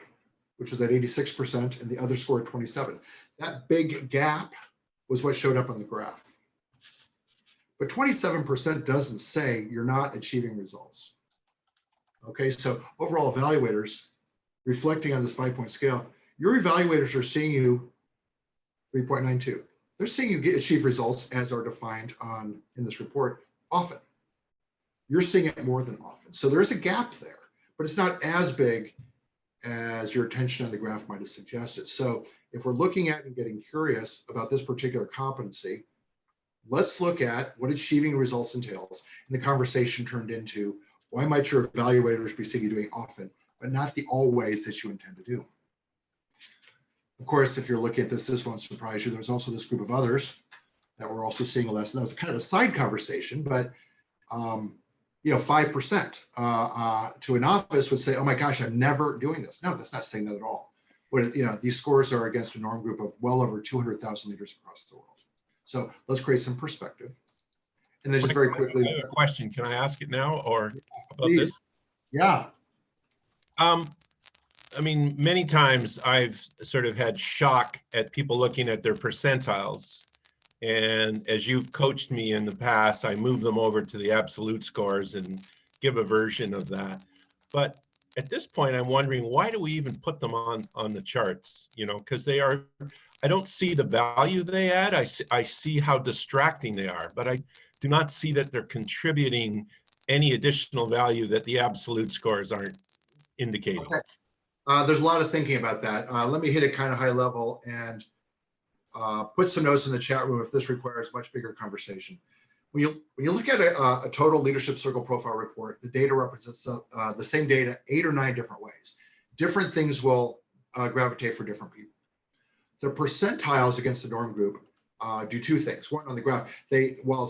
which was at 86%, and the other score at 27. That big gap was what showed up on the graph. But 27% doesn't say you're not achieving results. Okay, so overall evaluators, reflecting on this 5-point scale, your evaluators are seeing you 3.92. They're seeing you achieve results as are defined in this report often. You're seeing it more than often. So there is a gap there, but it's not as big as your attention on the graph might have suggested. So if we're looking at and getting curious about this particular competency, let's look at what achieving results entails. And the conversation turned into, why might your evaluators be seeing you doing often, but not the always that you intend to do? Of course, if you're looking at this won't surprise you. There's also this group of others that were also seeing a lesson. That was kind of a side conversation, but 5% to a novice would say, oh my gosh, I'm never doing this. No, that's not saying that at all. These scores are against a norm group of well over 200,000 leaders across the world. So let's create some perspective. And then just very quickly. I have a question. Can I ask it now or about Please. this? Yeah. I mean, many times I've sort of had shock at people looking at their percentiles. And as you've coached me in the past, I move them over to the absolute scores and give a version of that. But at this point, I'm wondering, why do we even put them on the charts? Because I don't see the value they add. I see how distracting they are, but I do not see that they're contributing any additional value that the absolute scores aren't indicating. Okay. There's a lot of thinking about that. Let me hit it kind of high level and put some notes in the chat room if this requires much bigger conversation. When you look at a total leadership circle profile report, the data represents the same data 8 or 9 different ways. Different things will gravitate for different people. The percentiles against the norm group do 2 things. One, on the graph, while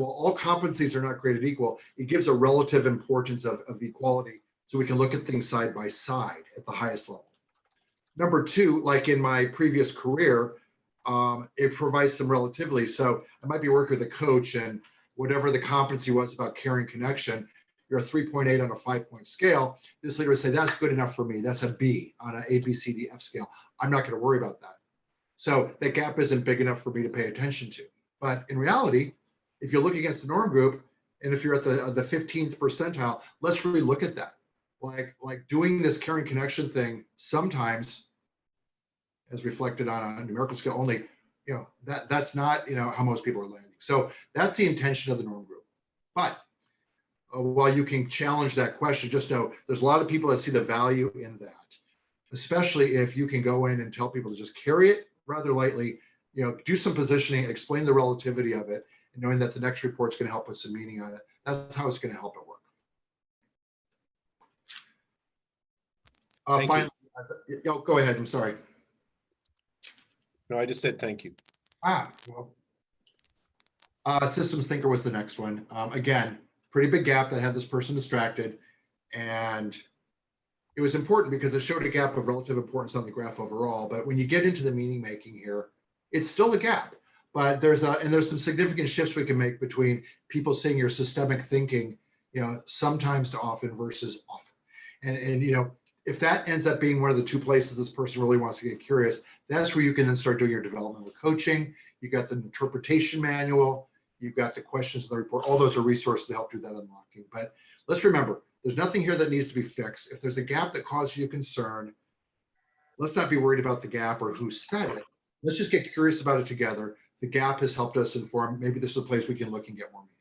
all competencies are not created equal, it gives a relative importance of equality, so we can look at things side by side at the highest level. Number 2, like in my previous career, it provides some relativity. So I might be working with a coach, and whatever the competency was about caring connection, you're a 3.8 on a 5-point scale. This leader would say, that's good enough for me. That's a B on an A, B, C, D, F scale. I'm not going to worry about that. So that gap isn't big enough for me to pay attention to. But in reality, if you look against the norm group, and if you're at the 15th percentile, let's really look at that. Like doing this caring connection thing sometimes, as reflected on a numerical scale only, that's not how most people are landing. So that's the intention of the norm group. But while you can challenge that question, just know there's a lot of people that see the value in that, especially if you can go in and tell people to just carry it rather lightly, do some positioning, explain the relativity of it, and knowing that the next report's going to help put some meaning on it. That's how it's going to help it work. Finally, go ahead. I'm sorry. No, I just said thank you. Systems thinker was the next one. Again, pretty big gap that had this person distracted. And it was important because it showed a gap of relative importance on the graph overall. But when you get into the meaning making here, it's still a gap. But there's some significant shifts we can make between people seeing your systemic thinking, sometimes to often versus often. And if that ends up being one of the 2 places this person really wants to get curious, that's where you can then start doing your developmental coaching. You got the interpretation manual, you've got the questions in the report. All those are resources to help do that unlocking. But let's remember, there's nothing here that needs to be fixed. If there's a gap that causes you concern, let's not be worried about the gap or who said it. Let's just get curious about it together. The gap has helped us inform. Maybe this is a place we can look and get more meaning.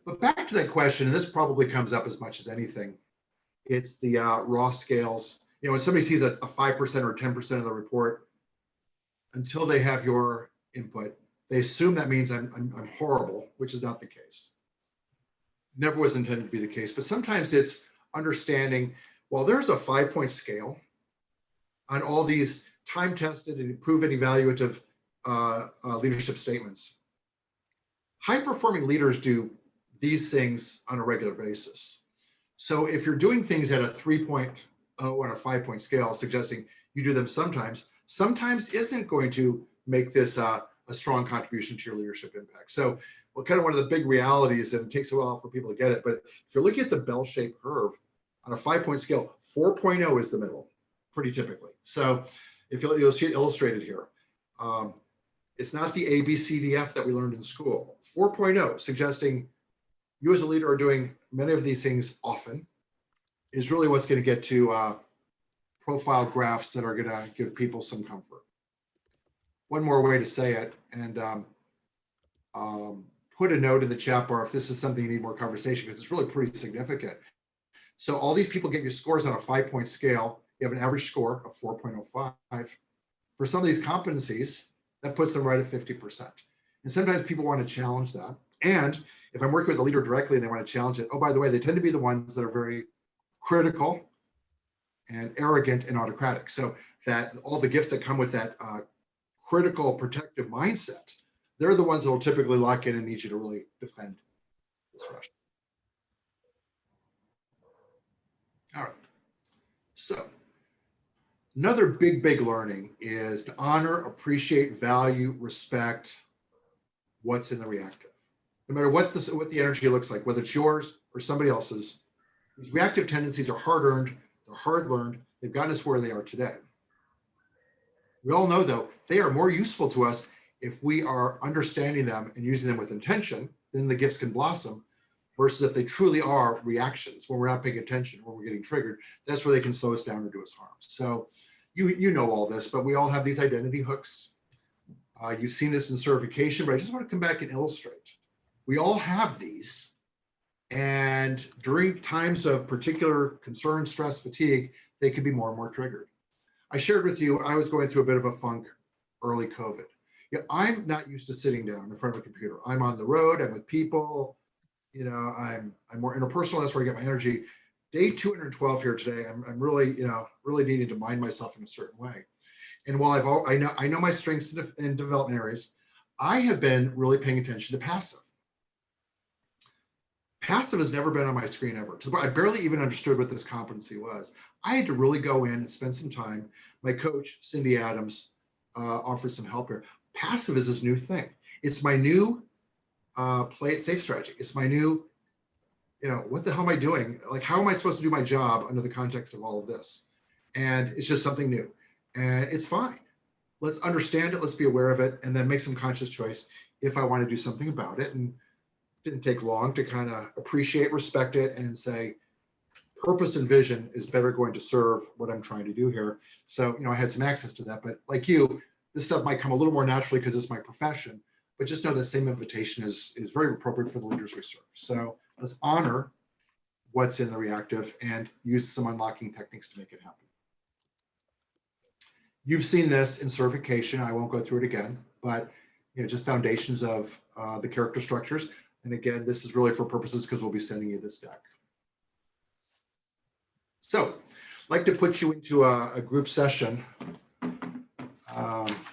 But back to that question, and this probably comes up as much as anything. It's the raw scales. When somebody sees a 5% or 10% of the report, until they have your input, they assume that means I'm horrible, which is not the case. Never was intended to be the case. But sometimes it's understanding Well, there's a 5-point scale on all these time-tested and proven evaluative leadership statements. High-performing leaders do these things on a regular basis. So if you're doing things at a 3.0 on a 5-point scale, suggesting you do them sometimes isn't going to make this a strong contribution to your leadership impact. So kind of one of the big realities, and it takes a while for people to get it, but if you're looking at the bell-shaped curve on a 5-point scale, 4.0 is the middle, pretty typically. So if you'll see it illustrated here. It's not the A, B, C, D, F that we learned in school. 4.0, suggesting you as a leader are doing many of these things often, is really what's going to get to profile graphs that are going to give people some comfort. One more way to say it, and put a note in the chat bar if this is something you need more conversation, because it's really pretty significant. So all these people get you scores on a 5-point scale. You have an average score of 4.05. For some of these competencies, that puts them right at 50%. And sometimes people want to challenge that. And if I'm working with a leader directly and they want to challenge it, oh, by the way, they tend to be the ones that are very critical and arrogant and autocratic. So that all the gifts that come with that critical protective mindset, they're the ones that will typically lock in and need you to really defend this rush. All right. So another big learning is to honor, appreciate, value, respect what's in the reactive. No matter what the energy looks like, whether it's yours or somebody else's, these reactive tendencies are hard-earned, they're hard-learned, they've gotten us where they are today. We all know, though, they are more useful to us if we are understanding them and using them with intention, then the gifts can blossom, versus if they truly are reactions, when we're not paying attention, when we're getting triggered, that's where they can slow us down or do us harm. So you know all this, but we all have these identity hooks. You've seen this in certification, but I just want to come back and illustrate. We all have these, and during times of particular concern, stress, fatigue, they can be more and more triggered. I shared with you, I was going through a bit of a funk early COVID. I'm not used to sitting down in front of a computer. I'm on the road, I'm with people, I'm more interpersonal, that's where I get my energy. Day 212 here today, I'm really, really needing to mind myself in a certain way. And while I know my strengths and development areas, I have been really paying attention to passive. Passive has never been on my screen ever. I barely even understood what this competency was. I had to really go in and spend some time. My coach, Cindy Adams, offered some help here. Passive is this new thing. It's my new play it safe strategy. It's my new, what the hell am I doing? Like, how am I supposed to do my job under the context of all of this? And it's just something new. And it's fine. Let's understand it. Let's be aware of it, and then make some conscious choice if I want to do something about it. And it didn't take long to kind of appreciate, respect it, and say, purpose and vision is better going to serve what I'm trying to do here. So, I had some access to that, but like you, this stuff might come a little more naturally because it's my profession, but just know the same invitation is very appropriate for the leaders we serve. So let's honor what's in the reactive and use some unlocking techniques to make it happen. You've seen this in certification. I won't go through it again, but just foundations of the character structures. And again, this is really for purposes because we'll be sending you this deck. So I'd like to put you into a group session.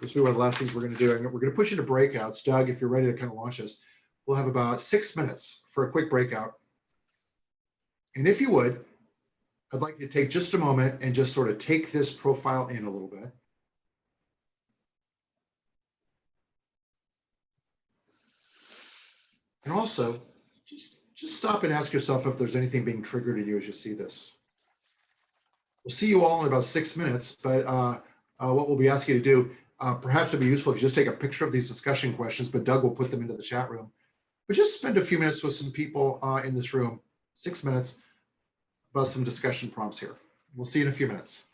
This will be one of the last things we're going to do. We're going to push into breakouts. Doug, if you're ready to kind of launch us, we'll have about 6 minutes for a quick breakout. And if you would, I'd like you to take just a moment and just sort of take this profile in a little bit. And also, just stop and ask yourself if there's anything being triggered in you as you see this. We'll see you all in about 6 minutes, but what we'll be asking you to do, perhaps it'd be useful if you just take a picture of these discussion questions, but Doug will put them into the chat room. But just spend a few minutes with some people in this room, 6 minutes, about some discussion prompts here. We'll see you in a few minutes.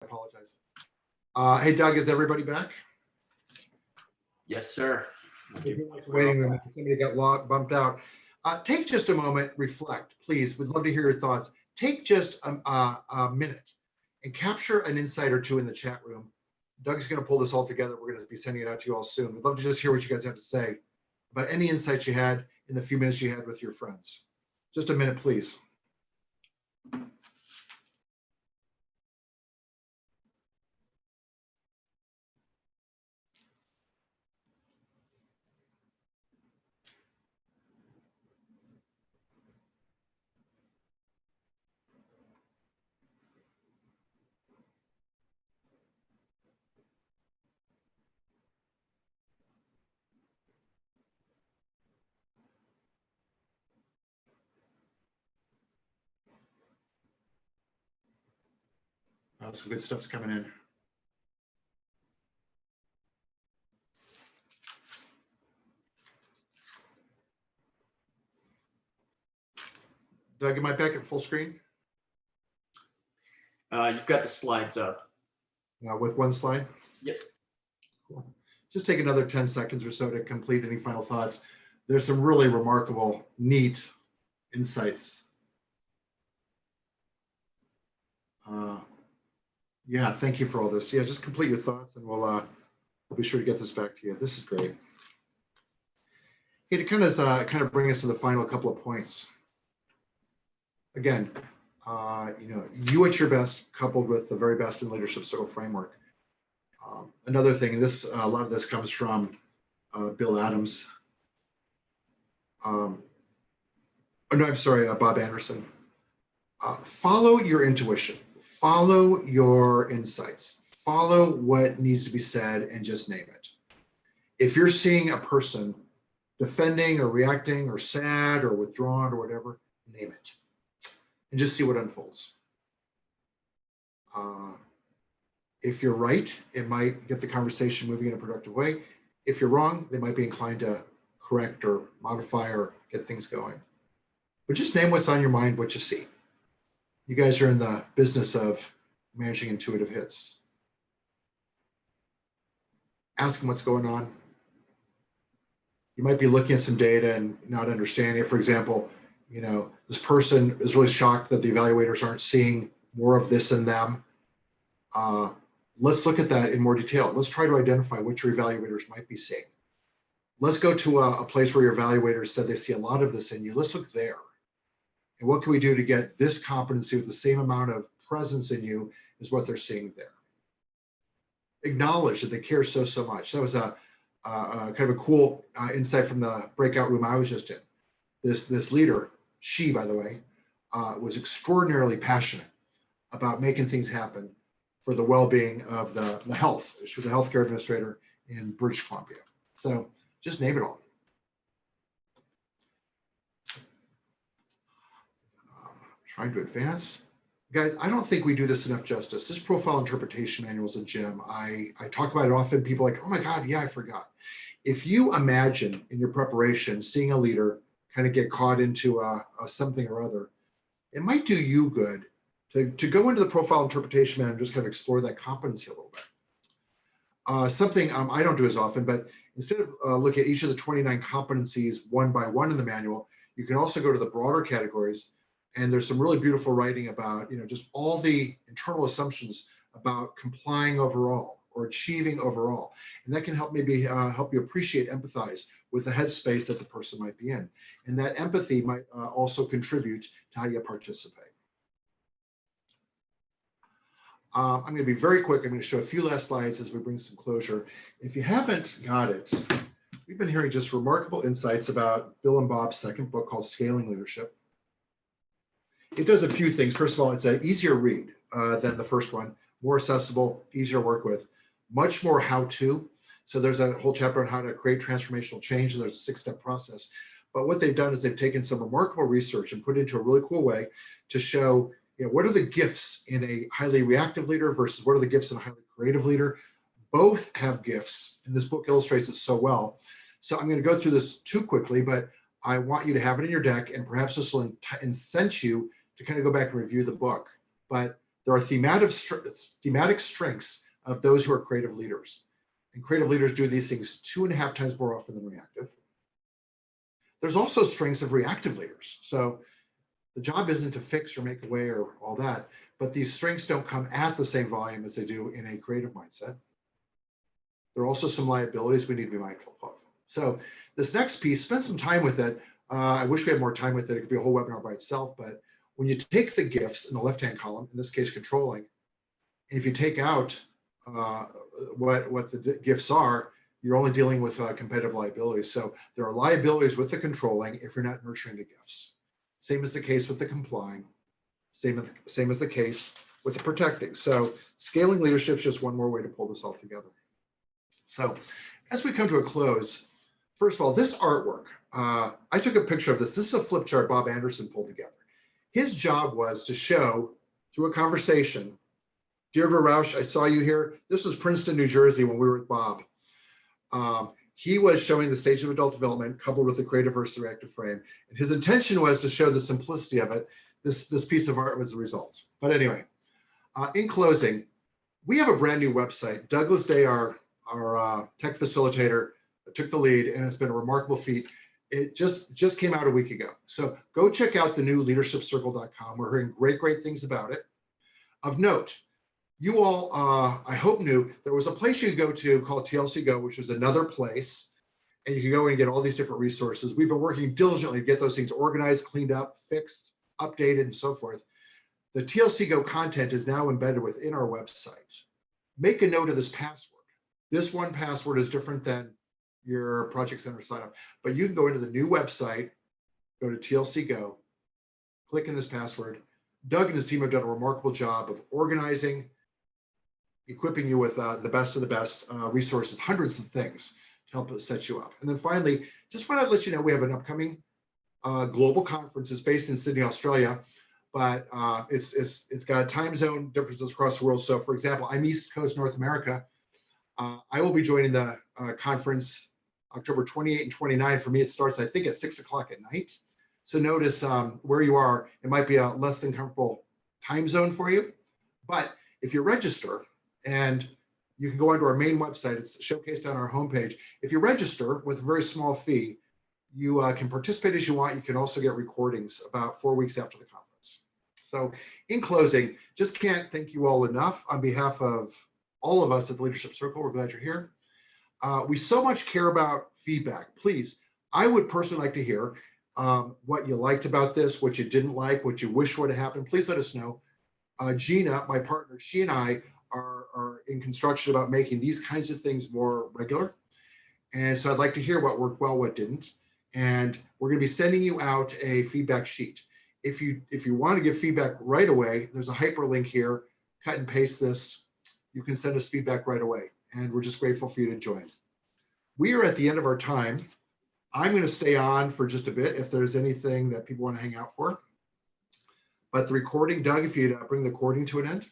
I apologize. Hey, Doug, is everybody back? Yes, sir. Waiting room. Somebody got bumped out. Take just a moment, reflect, please. We'd love to hear your thoughts. Take just a minute and capture an insight or two in the chat room Doug's going to pull this all together. We're going to be sending it out to you all soon. We'd love to just hear what you guys have to say about any insights you had in the few minutes you had with your friends. Just a minute, please. Some good stuff's coming in. Doug, am I back at full screen? You've got the slides up. With one slide? Yep. Cool. Just take another 10 seconds or so to complete any final thoughts. There's some really remarkable, neat insights. Yeah, thank you for all this. Yeah, just complete your thoughts and we'll be sure to get this back to you. This is great. Hey, to kind of bring us to the final couple of points. Again, you at your best coupled with the very best in leadership circle framework. Another thing, and this a lot of this comes from Bill Adams. No, I'm sorry, Bob Anderson. Follow your intuition. Follow your insights. Follow what needs to be said and just name it. If you're seeing a person defending or reacting or sad or withdrawn or whatever, name it and just see what unfolds. If you're right, it might get the conversation moving in a productive way. If you're wrong, they might be inclined to correct or modify or get things going. But just name what's on your mind, what you see. You guys are in the business of managing intuitive hits. Ask them what's going on. You might be looking at some data and not understanding it. For example, this person is really shocked that the evaluators aren't seeing more of this in them. Let's look at that in more detail. Let's try to identify what your evaluators might be seeing. Let's go to a place where your evaluators said they see a lot of this in you. Let's look there. And what can we do to get this competency with the same amount of presence in you as what they're seeing there? Acknowledge that they care so much. That was a kind of a cool insight from the breakout room I was just in. This leader, she, by the way, was extraordinarily passionate about making things happen for the well-being of the health. She was a healthcare administrator in British Columbia. So just name it all. Trying to advance. Guys, I don't think we do this enough justice. This profile interpretation manual is a gem. I talk about it often. People are like, oh my God, yeah, I forgot. If you imagine in your preparation, seeing a leader kind of get caught into a something or other, it might do you good to go into the profile interpretation manual and just kind of explore that competency a little bit. Something I don't do as often, but instead of look at each of the 29 competencies one by one in the manual, you can also go to the broader categories. And there's some really beautiful writing about, just all the internal assumptions about complying overall or achieving overall. And that can help maybe help you appreciate, empathize with the headspace that the person might be in. And that empathy might also contribute to how you participate. I'm going to be very quick. I'm going to show a few last slides as we bring some closure. If you haven't got it, we've been hearing just remarkable insights about Bill and Bob's second book called Scaling Leadership. It does a few things. First of all, it's an easier read than the first one, more accessible, easier to work with, much more how-to. So there's a whole chapter on how to create transformational change, and there's a 6-step process. But what they've done is they've taken some remarkable research and put it into a really cool way to show, what are the gifts in a highly reactive leader versus what are the gifts in a highly creative leader. Both have gifts, and this book illustrates it so well. So I'm going to go through this too quickly, but I want you to have it in your deck, and perhaps this will incent you to kind of go back and review the book. But there are thematic strengths of those who are creative leaders. And creative leaders do these things 2.5 times more often than reactive. There's also strengths of reactive leaders. So the job isn't to fix or make a way or all that, but these strengths don't come at the same volume as they do in a creative mindset. There are also some liabilities we need to be mindful of. So this next piece, spend some time with it. I wish we had more time with it. It could be a whole webinar by itself, but when you take the gifts in the left-hand column, in this case, controlling, if you take out what the gifts are, you're only dealing with competitive liabilities. So there are liabilities with the controlling if you're not nurturing the gifts. Same is the case with the complying. Same as the case with the protecting. So scaling leadership is just one more way to pull this all together. So as we come to a close, first of all, this artwork, I took a picture of this. This is a flip chart Bob Anderson pulled together. His job was to show through a conversation, Deirdre Roush, I saw you here. This was Princeton, New Jersey when we were with Bob. He was showing the stage of adult development coupled with the creative versus reactive frame. And his intention was to show the simplicity of it. This piece of art was the result. But anyway, in closing, we have a brand new website. Douglas Day, our tech facilitator, took the lead, and it's been a remarkable feat. It just came out a week ago. So go check out the new leadershipcircle.com. We're hearing great things about it. Of note, you all, I hope knew, there was a place you could go to called TLC Go, which was another place, and you can go in and get all these different resources. We've been working diligently to get those things organized, cleaned up, fixed, updated, and so forth. The TLC Go content is now embedded within our website. Make a note of this password. This one password is different than your Project Center sign up, but you can go into the new website, go to TLC Go, click in this password. Doug and his team have done a remarkable job of organizing, equipping you with the best of the best resources, hundreds of things to help us set you up. And then finally, just want to let you know we have an upcoming global conference. It's based in Sydney, Australia, but it's got time zone differences across the world. So for example, I'm East Coast North America. I will be joining the conference October 28 and 29. For me, it starts, I think, at 6 o'clock at night. So notice where you are, it might be a less than comfortable time zone for you. But if you register, and you can go onto our main website, it's showcased on our homepage. If you register with a very small fee, you can participate as you want. You can also get recordings about 4 weeks after the conference. So in closing, just can't thank you all enough on behalf of all of us at the Leadership Circle. We're glad you're here. We so much care about feedback. Please, I would personally like to hear what you liked about this, what you didn't like, what you wish would have happened. Please let us know. Gina, my partner, she and I are in construction about making these kinds of things more regular. And so I'd like to hear what worked well, what didn't. And we're going to be sending you out a feedback sheet. If you want to give feedback right away, there's a hyperlink here. Cut and paste this. You can send us feedback right away. And we're just grateful for you to join. We are at the end of our time. I'm going to stay on for just a bit if there's anything that people want to hang out for. But the recording, Doug, if you'd bring the recording to an end.